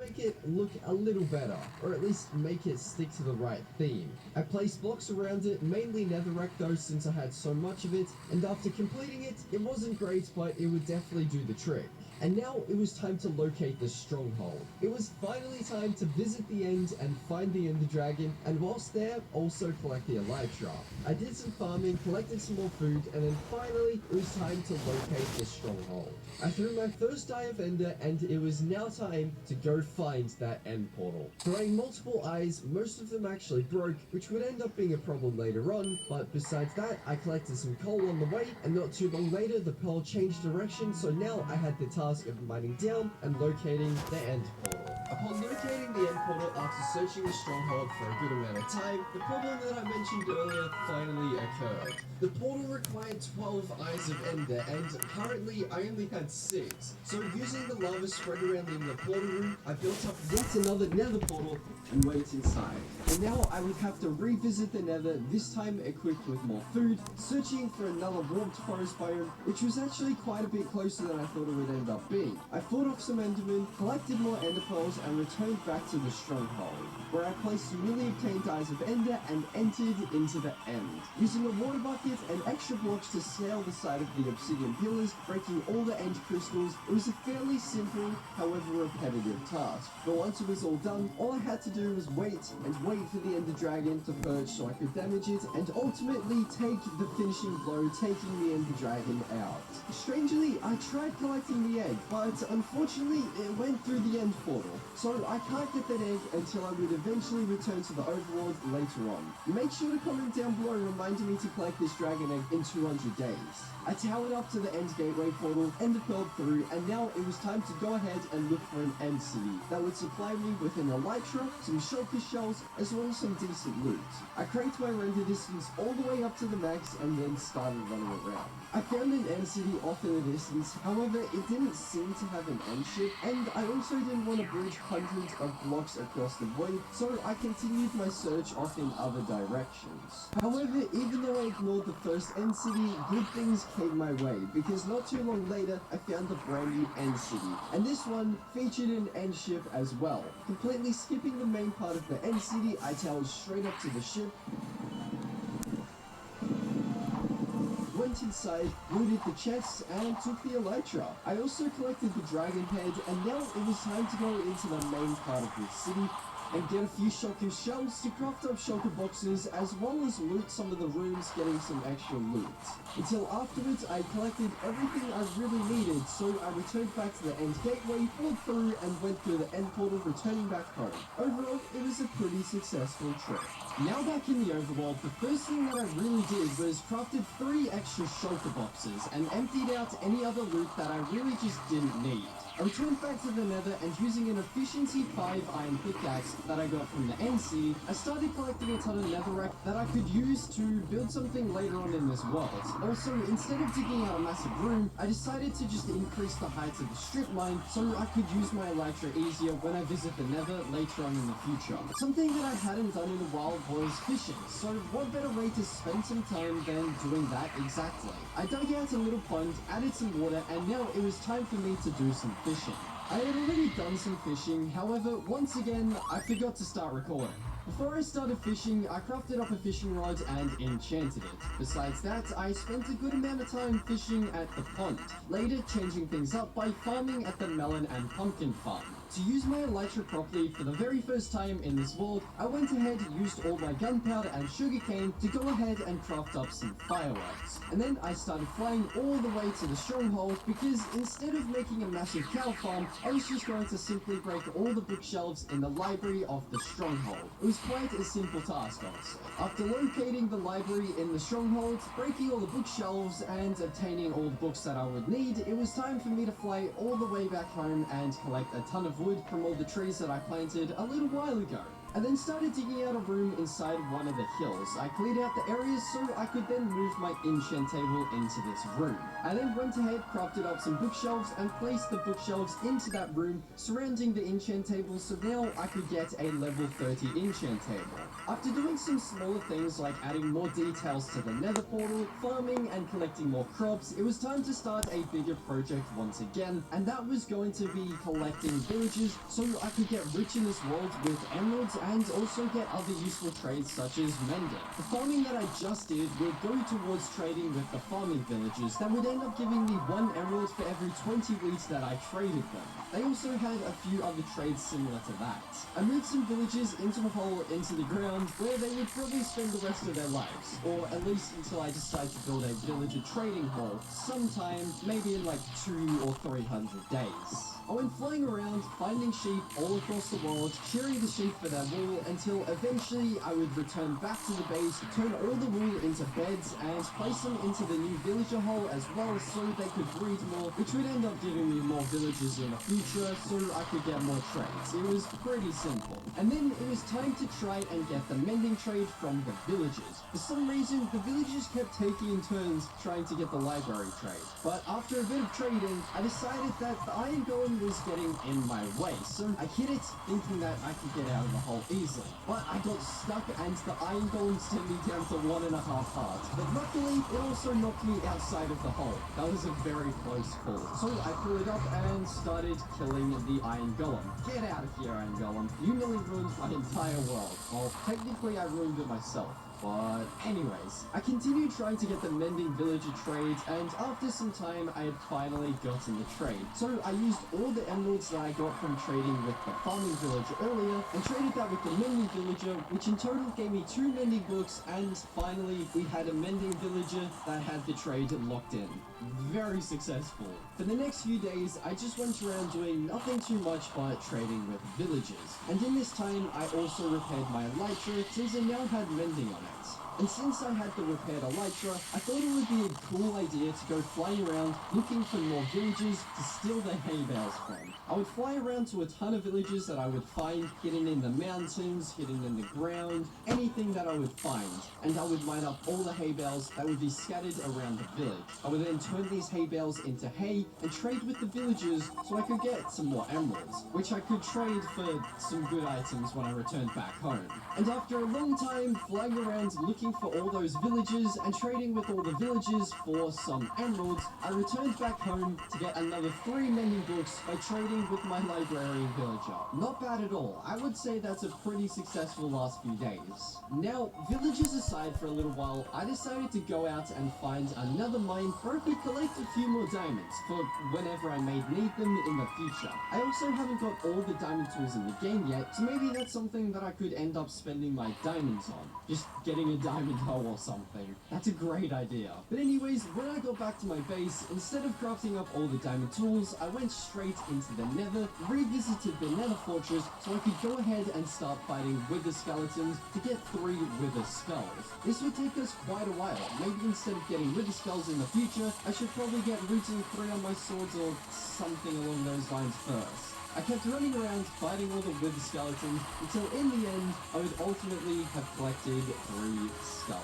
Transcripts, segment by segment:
make it look a little better, or at least make it stick to the right theme. I placed blocks around it, mainly netherrack though since I had so much of it, and after completing it, it wasn't great but it would definitely do the trick. And now it was time to locate the stronghold. It was finally time to visit the end and find the Ender Dragon, and whilst there, also collect the Elytra. I did some farming, collected some more food, and then finally, it was time to locate the stronghold. I threw my first Eye of Ender, and it was now time to go find that end portal. Throwing multiple eyes, most of them actually broke, which would end up being a problem later on, but besides that, I collected some coal on the way, and not too long later, the pearl changed direction, so now I had the task of mining down and locating the end portal. Upon locating the end portal after searching the stronghold for a good amount of time, the problem that I mentioned earlier finally occurred. The portal required 12 Eyes of Ender, and currently I only had 6. So using the lava spread around in the portal room, I built up yet another nether portal and went inside. And now I would have to revisit the nether, this time equipped with more food, searching for another warped forest biome, which was actually quite a bit closer than I thought it would end up being. I fought off some endermen, collected more ender pearls, and returned back to the stronghold, where I placed some newly obtained Eyes of Ender and entered into the end. Using a water bucket and extra blocks to scale the side of the obsidian pillars, breaking all the end crystals, it was a fairly simple, however repetitive task. But once it was all done, all I had to do was wait for the Ender Dragon to purge so I could damage it, and ultimately take the finishing blow, taking the Ender Dragon out. Strangely, I tried collecting the egg, but unfortunately it went through the end portal, so I can't get that egg until I would eventually return to the overworld later on. Make sure to comment down below reminding me to collect this dragon egg in 200 days. I towered up to the end gateway portal, ender pearled through, and now it was time to go ahead and look for an end city that would supply me with an elytra, some shellfish shells, as well as some decent loot. I cranked my render distance all the way up to the max and then started running around. I found an end city off in the distance, however it didn't seem to have an end ship, and I also didn't want to bridge hundreds of blocks across the void, so I continued my search off in other directions. However, even though I ignored the first end city, good things came my way, because not too long later I found a brand new end city, and this one featured an end ship as well. Completely skipping the main part of the end city, I towered straight up to the ship, went inside, looted the chests, and took the elytra. I also collected the dragon head, and now it was time to go into the main part of the city and get a few shulker shells to craft up shulker boxes, as well as loot some of the rooms, getting some extra loot. Until afterwards I collected everything I really needed, so I returned back to the end gateway, fought through, and went through the end portal, returning back home. Overall, it was a pretty successful trip. Now back in the overworld, the first thing that I really did was crafted 3 extra shulker boxes and emptied out any other loot that I really just didn't need. I returned back to the nether, and using an efficiency 5 iron pickaxe that I got from the end city, I started collecting a ton of netherrack that I could use to build something later on in this world. Also, instead of digging out a massive room, I decided to just increase the height of the strip mine so I could use my elytra easier when I visit the nether later on in the future. Something that I hadn't done in a while was fishing, so what better way to spend some time than doing that exactly? I dug out a little pond, added some water, and now it was time for me to do some fishing. I had already done some fishing, however, once again, I forgot to start recording. Before I started fishing, I crafted up a fishing rod and enchanted it. Besides that, I spent a good amount of time fishing at the pond, later changing things up by farming at the melon and pumpkin farm. To use my elytra properly for the very first time in this world, I went ahead and used all my gunpowder and sugarcane to go ahead and craft up some fireworks. And then I started flying all the way to the stronghold, because instead of making a massive cow farm, I was just going to simply break all the bookshelves in the library of the stronghold. It was quite a simple task, honestly. After locating the library in the stronghold, breaking all the bookshelves, and obtaining all the books that I would need, it was time for me to fly all the way back home and collect a ton of wood from all the trees that I planted a little while ago. I then started digging out a room inside one of the hills. I cleared out the areas so I could then move my enchant table into this room. I then went ahead, crafted up some bookshelves, and placed the bookshelves into that room surrounding the enchant table, so now I could get a level 30 enchant table. After doing some smaller things like adding more details to the nether portal, farming and collecting more crops, it was time to start a bigger project once again, and that was going to be collecting villages so I could get rich in this world with emeralds and also get other useful trades such as mending. The farming that I just did would go towards trading with the farming villagers that would end up giving me 1 emerald for every 20 wheat that I traded them. They also had a few other trades similar to that. I moved some villages into a hole into the ground where they would probably spend the rest of their lives, or at least until I decide to build a villager trading hall sometime, maybe in like 200 or 300 days. I went flying around, finding sheep all across the world, shearing the sheep for their wool until eventually I would return back to the base, turn all the wool into beds, and place them into the new villager hole as well so they could breed more, which would end up giving me more villagers in the future so I could get more trades. It was pretty simple. And then it was time to try and get the mending trade from the villagers. For some reason, the villagers kept taking in turns trying to get the library trade. But after a bit of trading, I decided that the iron golem was getting in my way, so I hit it thinking that I could get out of the hole easily. But I got stuck and the iron golem sent me down to 1.5 hearts. But luckily, it also knocked me outside of the hole. That was a very close call. So I pulled it up and started killing the iron golem. Get out of here, iron golem. You nearly ruined my entire world. Well, technically I ruined it myself. But anyways, I continued trying to get the mending villager trade, and after some time I had finally gotten the trade. So I used all the emeralds that I got from trading with the farming villager earlier, and traded that with the mending villager, which in total gave me 2 mending books, and finally we had a mending villager that had the trade locked in. Very successful. For the next few days, I just went around doing nothing too much but trading with villagers. And in this time, I also repaired my elytra since it now had mending on it. And since I had the repaired elytra, I thought it would be a cool idea to go flying around looking for more villages to steal their hay bales from. I would fly around to a ton of villages that I would find hidden in the mountains, hidden in the ground, anything that I would find, and I would line up all the hay bales that would be scattered around the village. I would then turn these hay bales into hay and trade with the villagers so I could get some more emeralds, which I could trade for some good items when I returned back home. And after a long time flying around looking for all those villagers and trading with all the villagers for some emeralds, I returned back home to get another 3 mending books by trading with my librarian villager. Not bad at all. I would say that's a pretty successful last few days. Now, villagers aside for a little while, I decided to go out and find another mine where I could collect a few more diamonds for whenever I may need them in the future. I also haven't got all the diamond tools in the game yet, so maybe that's something that I could end up spending my diamonds on. Just getting a diamond hoe or something. That's a great idea. But anyways, when I got back to my base, instead of crafting up all the diamond tools, I went straight into the nether, revisited the nether fortress so I could go ahead and start fighting wither skeletons to get 3 wither skulls. This would take us quite a while. Maybe instead of getting wither skulls in the future, I should probably get rooting 3 on my swords or something along those lines first. I kept running around fighting all the wither skeletons until in the end I would ultimately have collected 3 skulls.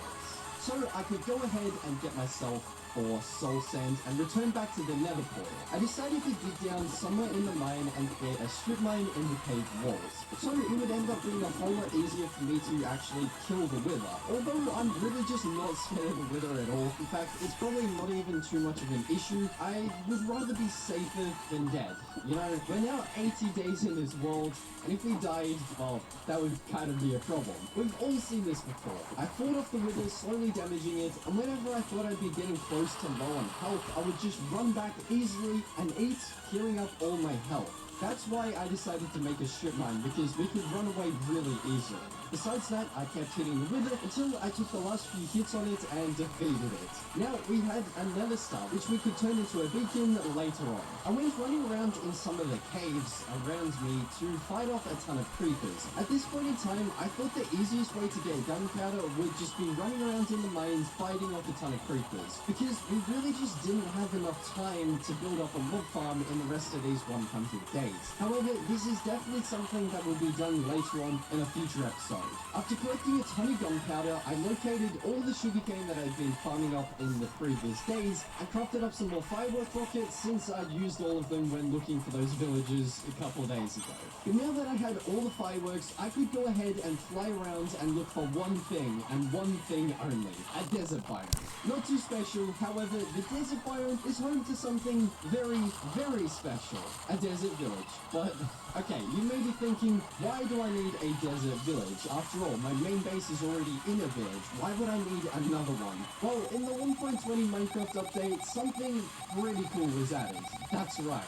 So I could go ahead and get myself 4 soul sand and return back to the nether portal. I decided to dig down somewhere in the mine and create a strip mine in the cave walls. So it would end up being a whole lot easier for me to actually kill the wither. Although I'm really just not scared of the wither at all. In fact, it's probably not even too much of an issue. I would rather be safer than dead. You know, we're now 80 days in this world, and if we died, well, that would kind of be a problem. We've all seen this before. I fought off the wither, slowly damaging it, and whenever I thought I'd be getting close to low on health, I would just run back easily and eat, healing up all my health. That's why I decided to make a strip mine, because we could run away really easily. Besides that, I kept hitting the wither until I took the last few hits on it and defeated it. Now, we had another star, which we could turn into a beacon later on. I went running around in some of the caves around me to fight off a ton of creepers. At this point in time, I thought the easiest way to get gunpowder would just be running around in the mines fighting off a ton of creepers, because we really just didn't have enough time to build up a mob farm in the rest of these 100 days. days. However, this is definitely something that will be done later on in a future episode. After collecting a ton of gunpowder, I located all the sugarcane that I'd been farming up in the previous days and crafted up some more firework rockets since I'd used all of them when looking for those villagers a couple of days ago. But now that I had all the fireworks, I could go ahead and fly around and look for one thing and one thing only, a desert biome. Not too special, however, the desert biome is home to something very, very special, a desert village. But, okay, you may be thinking, why do I need a desert village? After all, my main base is already in a village. Why would I need another one? Well, in the 1.20 Minecraft update, something pretty cool was added. That's right,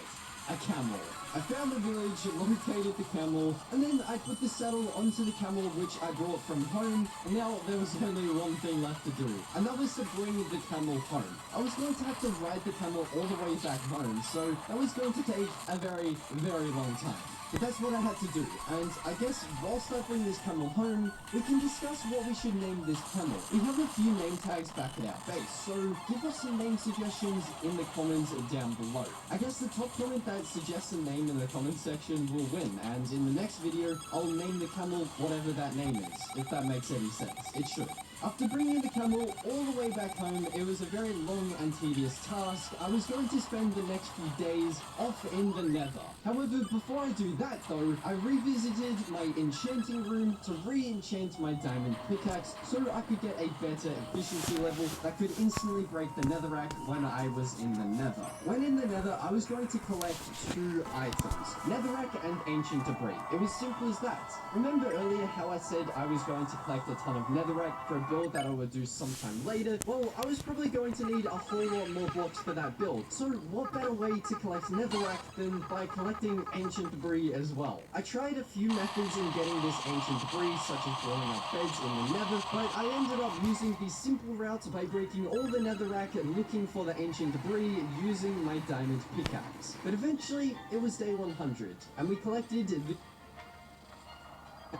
a camel. I found the village, located the camel, and then I put the saddle onto the camel which I brought from home, and now there was only one thing left to do, and that was to bring the camel home. I was going to have to ride the camel all the way back home, so that was going to take a very, very long time. But that's what I had to do, and I guess whilst I bring this camel home, we can discuss what we should name this camel. We have a few name tags back at our base, so give us some name suggestions in the comments down below. I guess the top comment that suggests a name in the comment section will win, and in the next video, I'll name the camel whatever that name is, if that makes any sense. It should. After bringing the camel all the way back home, it was a very long and tedious task. I was going to spend the next few days off in the nether. However, before I do that though, I revisited my enchanting room to re-enchant my diamond pickaxe so I could get a better efficiency level that could instantly break the netherrack when I was in the nether. When in the nether, I was going to collect two items, netherrack and ancient debris. It was simple as that. Remember earlier how I said I was going to collect a ton of netherrack for a build that I would do sometime later? Well, I was probably going to need a whole lot more blocks for that build. So what better way to collect netherrack than by collecting ancient debris as well? I tried a few methods in getting this ancient debris, such as blowing up beds in the nether, but I ended up using the simple route by breaking all the netherrack and looking for the ancient debris using my diamond pickaxe. But eventually, it was day 100, and we collected the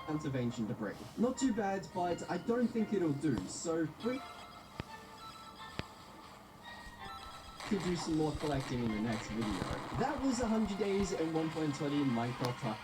amount of ancient debris. Not too bad, but I don't think it'll do, so we could do some more collecting in the next video. That was 100 days in 1.20 Minecraft.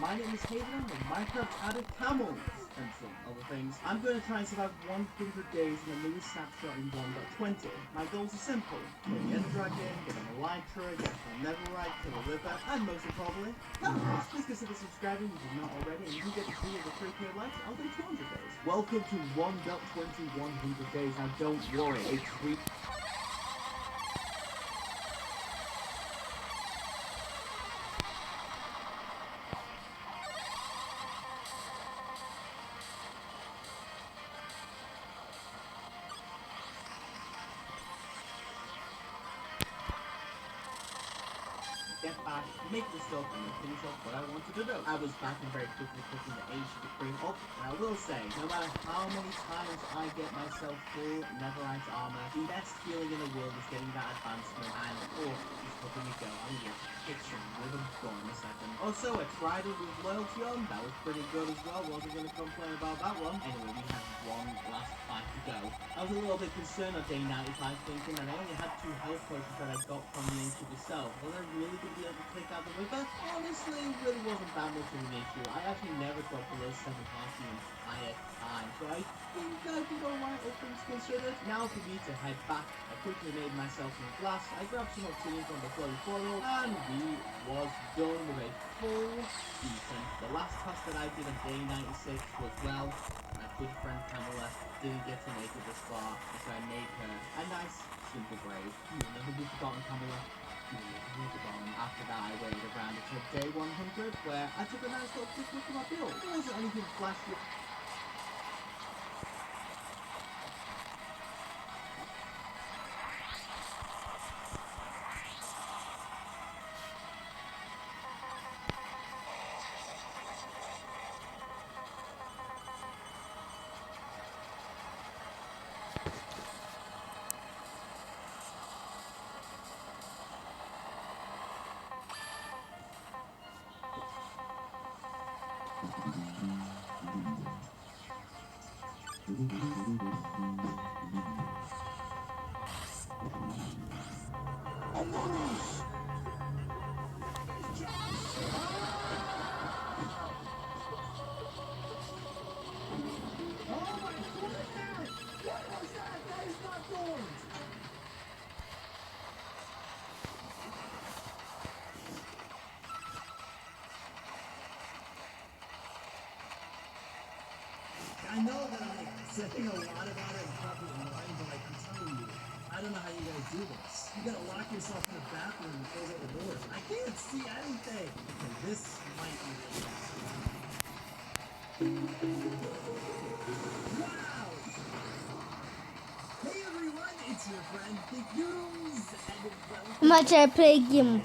My name is Hayden, and Minecraft added camels and some other things. I'm going to try and survive 100 days in a new snapshot in 1.20. My goals are simple: kill the Ender Dragon, get an Elytra, get a Netherite, kill a Wither, and most importantly, camels. Please consider subscribing if you're not already, and you can get the free of the 3k likes. I'll do 200 days. Welcome to 1.20 100 days. Now don't worry, a tweet. Get back, make the stuff, and then finish off what I wanted to do. I was back and very quickly picking the ancient debris up, and I will say, no matter how many times I get myself full netherite armor, the best feeling in the world is getting that advancement, and of course, just letting it go. I'm going to pick some rhythm going in a second. Also, I tried it with loyalty on, that was pretty good as well, wasn't going to complain about that one. Anyway, we have one last fight to go. I was a little bit concerned on day 95 thinking that I only had 2 health potions that I got from the ancient itself. Was I really going to be able to take out the Wither? Honestly, it really wasn't that much of an issue. I actually never got below 7 hearts the entire time, so I think I did alright, all things considered. Now for me to head back, I quickly made myself some glass, I grabbed some obsidian from the floating portal, and we was done with a full season. The last task that I did on day 96 was, well, my good friend Pamela didn't get to make it this far, so I made her a nice, simple grave. You'll never be forgotten, Pamela. You'll never be forgotten. After that, I waited around until day 100, where I took a nice little quick look at my build. There wasn't anything flashy. I know that I'm saying a lot about it and probably lying, but I'm telling you, I don't know how you guys do this. You gotta lock yourself in the bathroom and close all the doors. I can't see anything. Okay, this might be really bad. Wow! Hey everyone, it's your friend the Yoodles, and welcome. Much I play game.